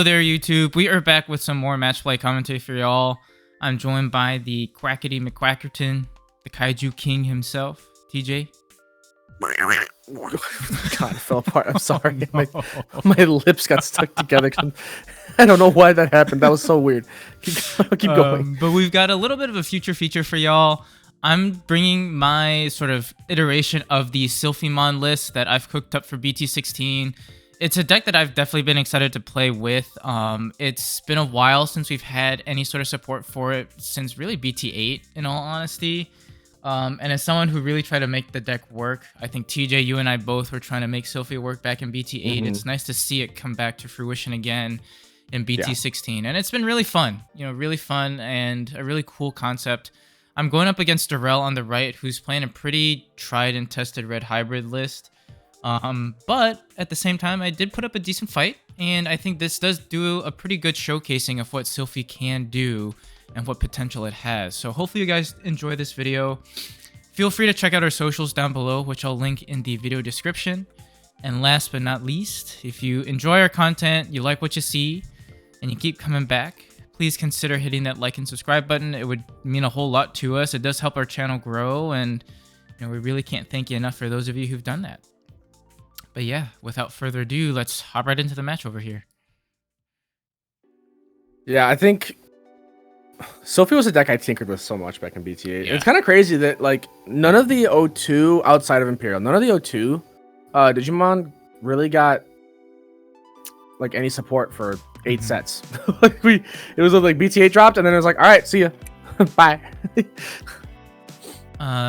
Hello there, YouTube. We are back with some more Matchplay commentary for y'all. I'm joined by the Quackity McQuackerton, the Kaiju King himself, TJ. God, it fell apart. I'm sorry. My lips got stuck together. I don't know why that happened. That was so weird. Keep going. But we've got a little bit of a future feature for y'all. I'm bringing my sort of iteration of the Silphymon list that I've cooked up for BT-16. It's a deck that I've definitely been excited to play with. It's been a while since we've had any sort of support for it, since really BT-8, in all honesty. And as someone who really tried to make the deck work, I think TJ, you and I both were trying to make Silphy work back in BT-8. It's nice to see it come back to fruition again in BT-16. And it's been really fun, really fun and a really cool concept. I'm going up against Jorel on the right, who's playing a pretty tried and tested red hybrid list. But at the same time, I did put up a decent fight, and I think this does do a pretty good showcasing of what Silphy can do and what potential it has. So hopefully you guys enjoy this video. Feel free to check out our socials down below, which I'll link in the video description. And last but not least, if you enjoy our content, you like what you see, and you keep coming back, please consider hitting that like and subscribe button. It would mean a whole lot to us. It does help our channel grow, and we really can't thank you enough for those of you who've done that. But yeah, without further ado, let's hop right into the match over here. Yeah, I think Silphy was a deck I tinkered with so much back in BT-8. Yeah. It's kind of crazy that like none of the O2 outside of Imperial, none of the O2 Digimon really got like any support for 8 sets. It was like BT-8 dropped, and then it was like, all right, see ya, bye.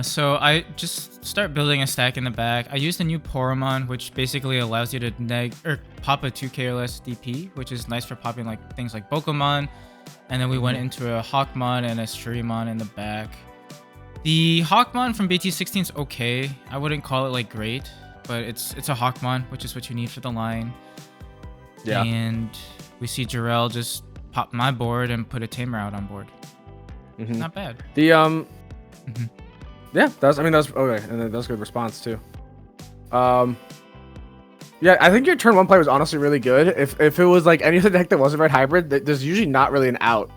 So I just start building a stack in the back. I used a new Poromon, which basically allows you to pop a 2k or less DP, which is nice for popping like things like Bokomon. And then we went into a Hawkmon and a Silphymon in the back. The Hawkmon from BT-16 is okay. I wouldn't call it like great, but it's a Hawkmon, which is what you need for the line. Yeah. And we see Jorel just pop my board and put a Tamer out on board. Not bad. The yeah, that was okay, and that was a good response too. Yeah, I think your turn 1 play was honestly really good. If it was like any other deck that wasn't red hybrid, there's usually not really an out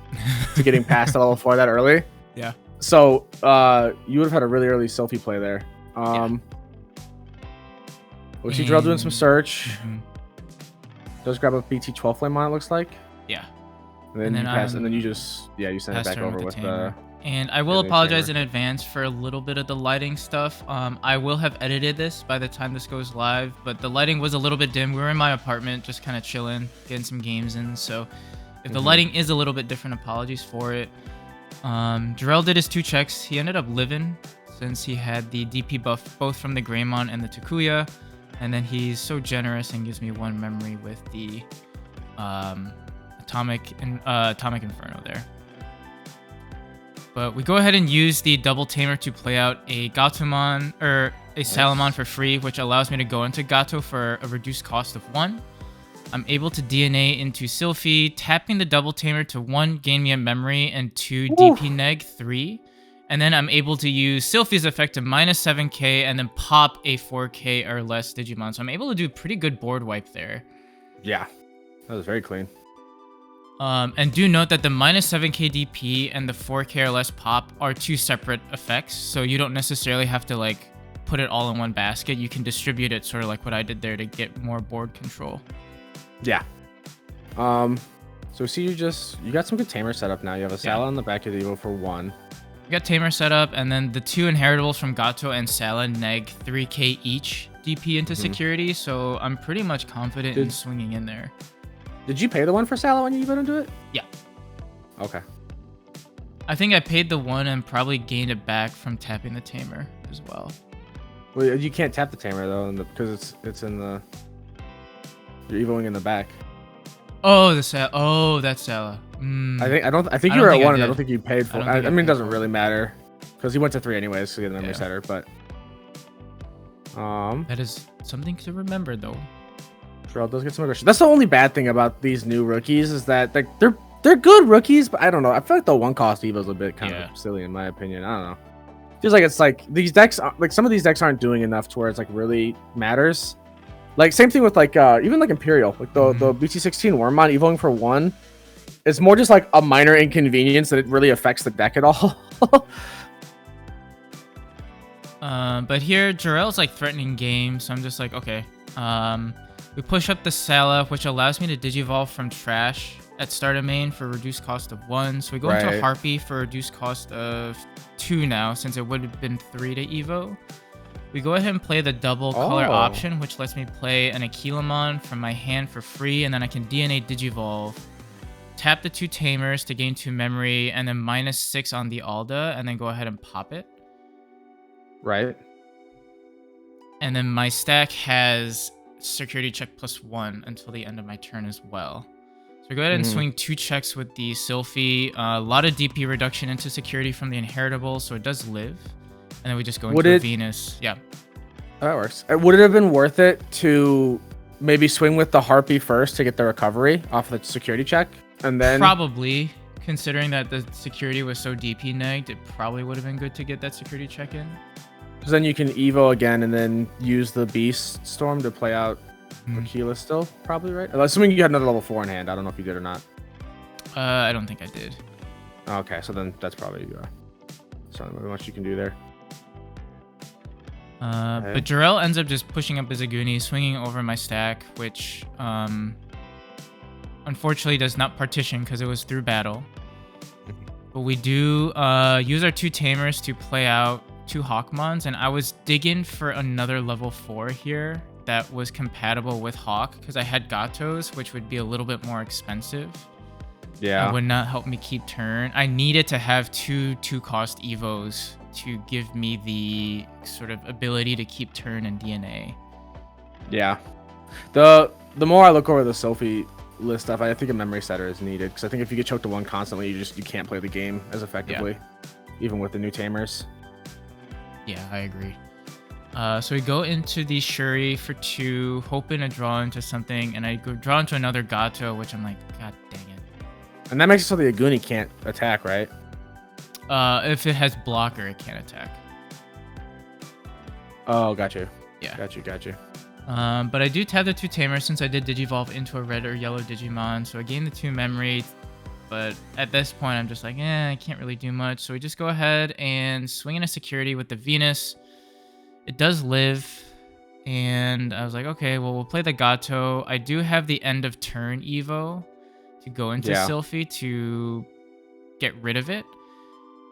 to getting past the level 4 that early. Yeah. So you would have had a really early Silphy play there. We see Jorel doing some search. Does grab a BT-12 flame on, it looks like. Yeah. And then you pass, and then you just you send it back over with the. And I will apologize in advance for a little bit of the lighting stuff. I will have edited this by the time this goes live, but the lighting was a little bit dim. We were in my apartment just kind of chilling, getting some games in. So if the lighting is a little bit different, apologies for it. Jorel did his 2 checks. He ended up living since he had the DP buff both from the Greymon and the Takuya. And then he's so generous and gives me 1 memory with the Atomic Inferno there. But we go ahead and use the double tamer to play out a Gatomon or a Salamon for free, which allows me to go into Gato for a reduced cost of 1. I'm able to DNA into Silphy, tapping the double tamer to 1, gain me a memory, and 2 DP neg 3. And then I'm able to use Silphy's effect to -7k and then pop a 4k or less Digimon. So I'm able to do pretty good board wipe there. Yeah, that was very clean. And do note that the -7k DP and the 4k or less pop are 2 separate effects, so you don't necessarily have to like put it all in one basket. You can distribute it sort of like what I did there to get more board control. Yeah. So see, you got some good tamer set up now. You have a Sala on the back of the Evo for 1. We got tamer set up, and then the 2 inheritables from Gato and Sala neg 3k each DP into security, so I'm pretty much confident in swinging in there. Did you pay the 1 for Sala when you got into it? Yeah. Okay. I think I paid the 1 and probably gained it back from tapping the tamer as well. Well, you can't tap the tamer though, because it's in the. You're evoing in the back. Oh, the Sala. Oh, that's Sala. I think you were at 1, and I don't think you paid for. I mean, it doesn't really matter, because he went to 3 anyways, so he had the memory setter. But that is something to remember though. Jorel does get some aggression. That's the only bad thing about these new rookies is that like they're good rookies, but I don't know. I feel like the 1 cost Evo is a bit kind of silly in my opinion. I don't know. Feels like it's like these decks, like some of these decks aren't doing enough to where it's like really matters. Like same thing with like even like Imperial, like the BT-16 Wormmon evoing for 1. It's more just like a minor inconvenience that it really affects the deck at all. But here Jorel's like threatening game, so I'm just like, okay. We push up the Sala, which allows me to digivolve from trash at start of main for reduced cost of 1. So we go into Harpy for reduced cost of 2 now, since it would have been 3 to evo. We go ahead and play the double color option, which lets me play an Silphymon from my hand for free, and then I can DNA digivolve. Tap the 2 Tamers to gain 2 memory, and then -6 on the Alda, and then go ahead and pop it. Right. And then my stack has security check +1 until the end of my turn as well. So go ahead and swing 2 checks with the Silphy. A lot of DP reduction into security from the Inheritable, so it does live. And then we just go into Venus. Yeah. That works. Would it have been worth it to maybe swing with the Harpy first to get the recovery off the security check? And then probably, considering that the security was so DP negged, it probably would have been good to get that security check in. Because then you can Evo again and then use the Beast Storm to play out Aquila still, probably, right? Assuming you had another level 4 in hand. I don't know if you did or not. I don't think I did. Okay, so then that's probably not much you can do there. But Jorel ends up just pushing up his Aguni, swinging over my stack, which unfortunately does not partition because it was through battle. But we do use our 2 Tamers to play out 2 Hawkmons, and I was digging for another level 4 here that was compatible with Hawk because I had Gatos, which would be a little bit more expensive. Yeah. It would not help me keep turn. I needed to have 2 cost Evos to give me the sort of ability to keep turn and DNA. Yeah. The more I look over the Silphy list stuff, I think a memory setter is needed because I think if you get choked to 1 constantly, you can't play the game as effectively, even with the new Tamers. Yeah, I agree. So we go into the Shuri for 2, hoping to draw into something, and I go draw into another Gato, which I'm like, god dang it. And that makes it so the Aguni can't attack, right? If it has blocker, it can't attack. Oh, got you. Yeah. Got you. But I do tap the 2 Tamers since I did Digivolve into a red or yellow Digimon, so I gain the 2 memory. But at this point, I'm just like, I can't really do much. So we just go ahead and swing in a security with the Venus. It does live. And I was like, okay, well, we'll play the Gato. I do have the end of turn Evo to go into Silphy to get rid of it.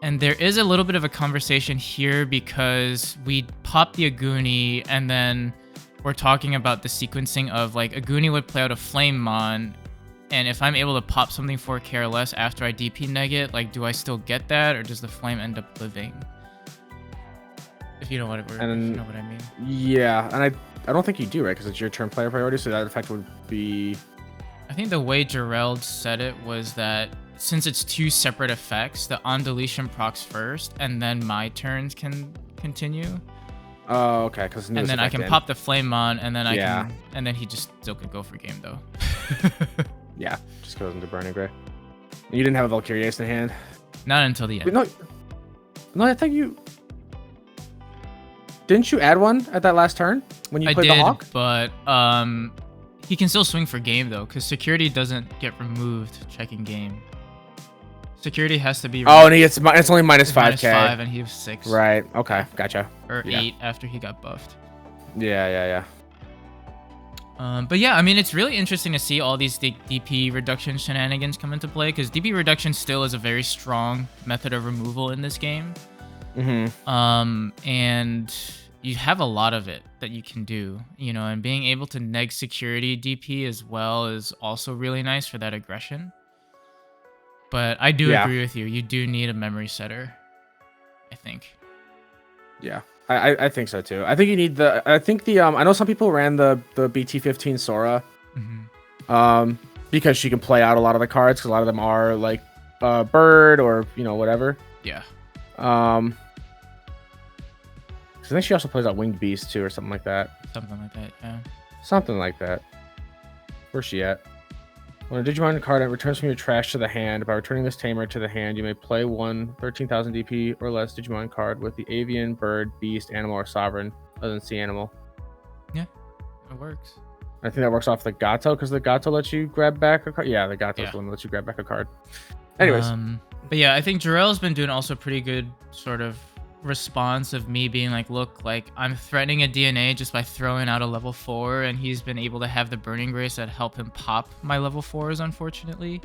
And there is a little bit of a conversation here because we pop the Aguni and then we're talking about the sequencing of like Aguni would play out a Silphymon. And if I'm able to pop something for care less after I DP neg it, like, do I still get that, or does the flame end up living? If you know what I mean. Yeah, and I don't think you do, right? Because it's your turn player priority, so that effect would be. I think the way Jorel said it was that since it's 2 separate effects, the on deletion procs first, and then my turns can continue. Oh, okay. And then I can pop the Silphymon, and then and then he just still could go for game though. Yeah, just goes into Burning Gray. You didn't have a Valkyrie Ace in hand? Not until the end. No, I think you... Didn't you add one at that last turn when you played the Hawk? But he can still swing for game though, because security doesn't get removed checking game. Security has to be... Oh, and it's only minus 5k. -5 and he was 6. Right, okay, gotcha. Or 8 after he got buffed. Yeah. But yeah, I mean, it's really interesting to see all these DP reduction shenanigans come into play, because DP reduction still is a very strong method of removal in this game. And you have a lot of it that you can do, and being able to neg security DP as well is also really nice for that aggression. But I do agree with you. You do need a memory setter, I think. Yeah. I think so too. I think you need I know some people ran the BT-15 Sora because she can play out a lot of the cards, because a lot of them are like bird or whatever. Yeah. I think she also plays out Winged Beast too, or something like that. Yeah. Something like that. Where's she at? When a Digimon card returns from your trash to the hand, by returning this Tamer to the hand, you may play one 13,000 DP or less Digimon card with the Avian, Bird, Beast, Animal, or Sovereign, other than Sea Animal. Yeah. It works. I think that works off the Gato because the Gato lets you grab back a card. Yeah, the Gato's Yeah. the one that lets you grab back a card. Anyways. But yeah, I think Jorel's been doing also pretty good sort of response of me being like, look, like I'm threatening a DNA just by throwing out a level 4, and he's been able to have the Burning Grace that help him pop my level 4s, unfortunately.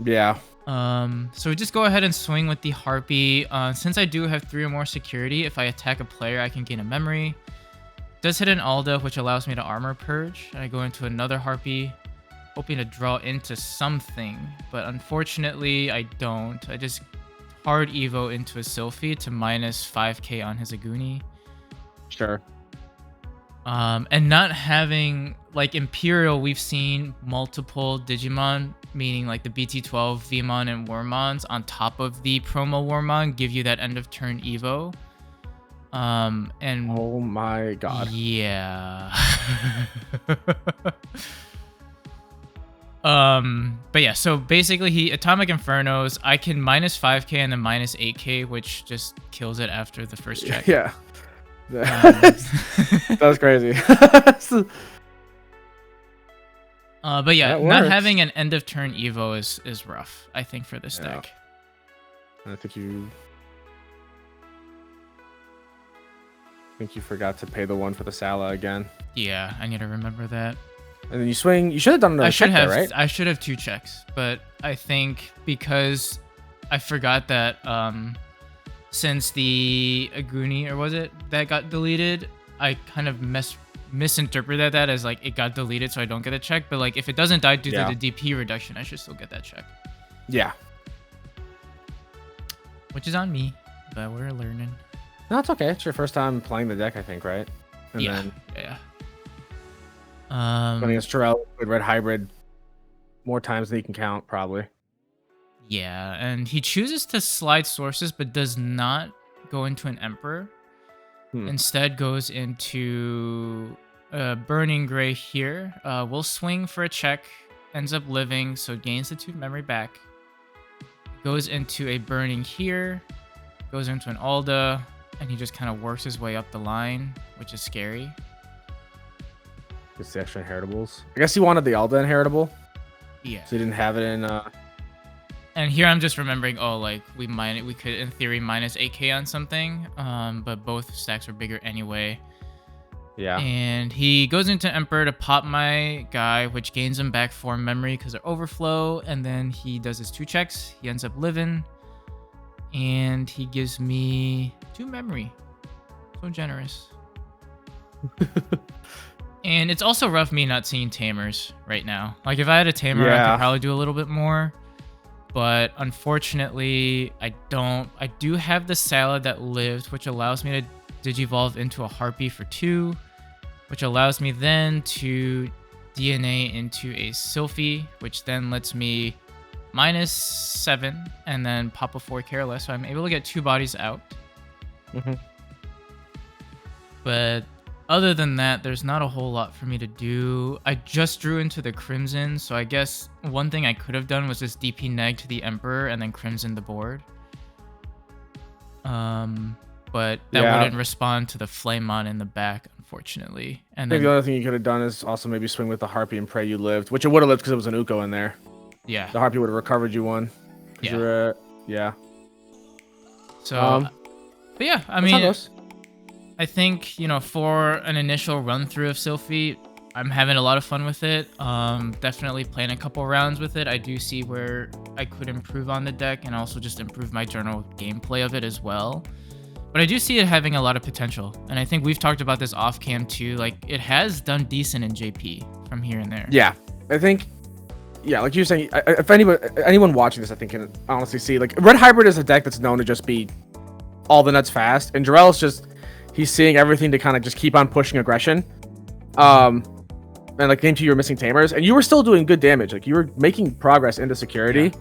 Yeah. So we just go ahead and swing with the Harpy. Since I do have 3 or more security, if I attack a player, I can gain a memory. Does hit an Alda, which allows me to armor purge. And I go into another Harpy, hoping to draw into something, but unfortunately I don't. I just hard evo into a Silphy to minus 5k on his Aguni. Sure. And not having like Imperial, we've seen multiple Digimon, meaning like the BT-12, Vmon, and Wormmons on top of the promo Wormmon give you that end of turn evo. And oh my god. Yeah. But yeah, so basically he Atomic Infernos, I can minus 5k and then minus 8k, which just kills it after the first check. Yeah. That was crazy. But yeah, not having an end of turn evo is rough, I think, for this deck. I think you forgot to pay the one for the Sala again. Yeah, I need to remember that. And then you swing. You should have done another check there, right? I should have 2 checks, but I think because I forgot that since the Aguni, or was it, that got deleted, I kind of misinterpreted that as like it got deleted so I don't get a check. But like if it doesn't die due to the DP reduction, I should still get that check. Yeah. Which is on me, but we're learning. No, it's okay. It's your first time playing the deck, I think, right? And yeah. Playing against Jorel with Red Hybrid more times than you can count, probably. Yeah, and he chooses to slide sources, but does not go into an Emperor. Instead, goes into Burning Gray here. We'll swing for a check. Ends up living, so gains the 2 memory back. Goes into a Burning here. Goes into an Alda. And he just kind of works his way up the line, which is scary. Gets the extra inheritables. I guess he wanted the Alda inheritable. Yeah. So he didn't have it in... And here I'm just remembering, oh, like, we could, in theory, minus 8k on something. But both stacks are bigger anyway. Yeah. And he goes into Emperor to pop my guy, which gains him back 4 memory because they're overflow. And then he does his 2 checks. He ends up living. And he gives me 2 memory. So generous. And it's also rough me not seeing Tamers right now. Like if I had a Tamer, I could probably do a little bit more. But unfortunately, I don't. I do have the Salad that lived, which allows me to Digivolve into a Harpy for 2. Which allows me then to DNA into a Silphy, which then lets me minus 7 and then pop a 4 Careless, so I'm able to get 2 bodies out. But other than that, there's not a whole lot for me to do. I just drew into the Crimson, so I guess one thing I could have done was just DP neg to the Emperor and then Crimson the board. But that wouldn't respond to the Flamemon in the back, unfortunately. And then the other thing you could have done is also maybe swing with the Harpy and pray you lived, which it would have lived because it was an Uko in there. Yeah. The Harpy would have recovered you one. Yeah. So, but yeah, I mean, I think, you know, for an initial run through of Silphy, I'm having a lot of fun with it. Definitely playing a couple rounds with it. I do see where I could improve on the deck and also just improve my general gameplay of it as well. But I do see it having a lot of potential. And I think we've talked about this off cam too. Like, it has done decent in JP from here and there. Yeah, I think, yeah, like you're saying, if anyone watching this, I think can honestly see, like, Red Hybrid is a deck that's known to just be all the nuts fast. And Jorel's just, he's seeing everything to kind of just keep on pushing aggression. And like game 2, you were missing Tamers, and you were still doing good damage. Like, you were making progress into security.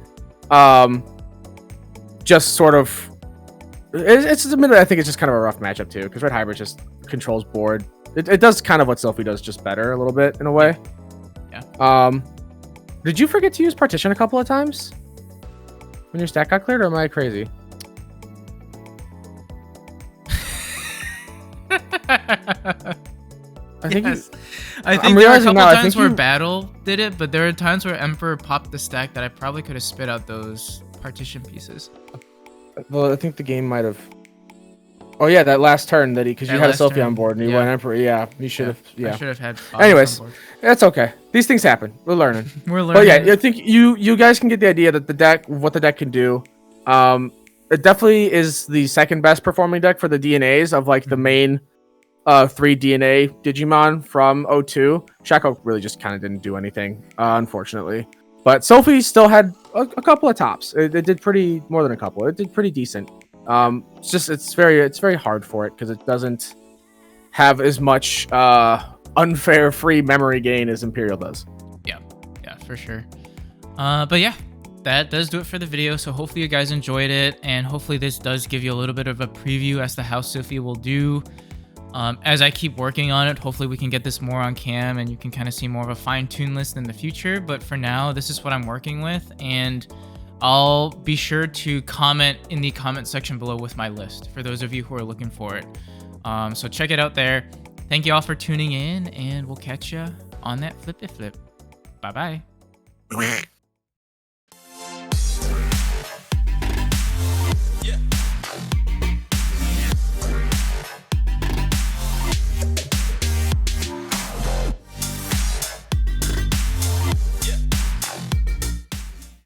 Yeah. Just sort of, it's admittedly, I think it's just kind of a rough matchup too, because Red Hybrid just controls board. It does kind of what Silphy does, just better a little bit in a way. Yeah. Did you forget to use Partition a couple of times when your stack got cleared, or am I crazy? I think yes. you, I think I'm there were a realizing couple now, I times think where you- Battle did it, but there are times where Emperor popped the stack that I probably could have spit out those partition pieces. Well, I think the game might have. Oh yeah, that last turn that because you That had a last Selfie turn, on board and you yeah. went Emperor. Yeah, you should have. I Yeah. should have had. Anyways, on board. that's okay. These things happen. We're learning. We're But learning. yeah, I think you guys can get the idea that the deck, what the deck can do. It definitely is the second best performing deck for the DNAs of like the main 3 DNA Digimon from O2. Shaco really just kind of didn't do anything, unfortunately. But Sophie still had a couple of tops. It did pretty more than a couple. It did pretty decent. It's just it's very hard for it because it doesn't have as much unfair free memory gain as Imperial does. Yeah, for sure. But yeah, that does do it for the video. So hopefully you guys enjoyed it, and hopefully this does give you a little bit of a preview as to how Sophie will do. As I keep working on it, hopefully we can get this more on cam and you can kind of see more of a fine-tuned list in the future. But for now, this is what I'm working with, and I'll be sure to comment in the comment section below with my list for those of you who are looking for it. So check it out there. Thank you all for tuning in, and we'll catch you on that flippy flip. Bye-bye.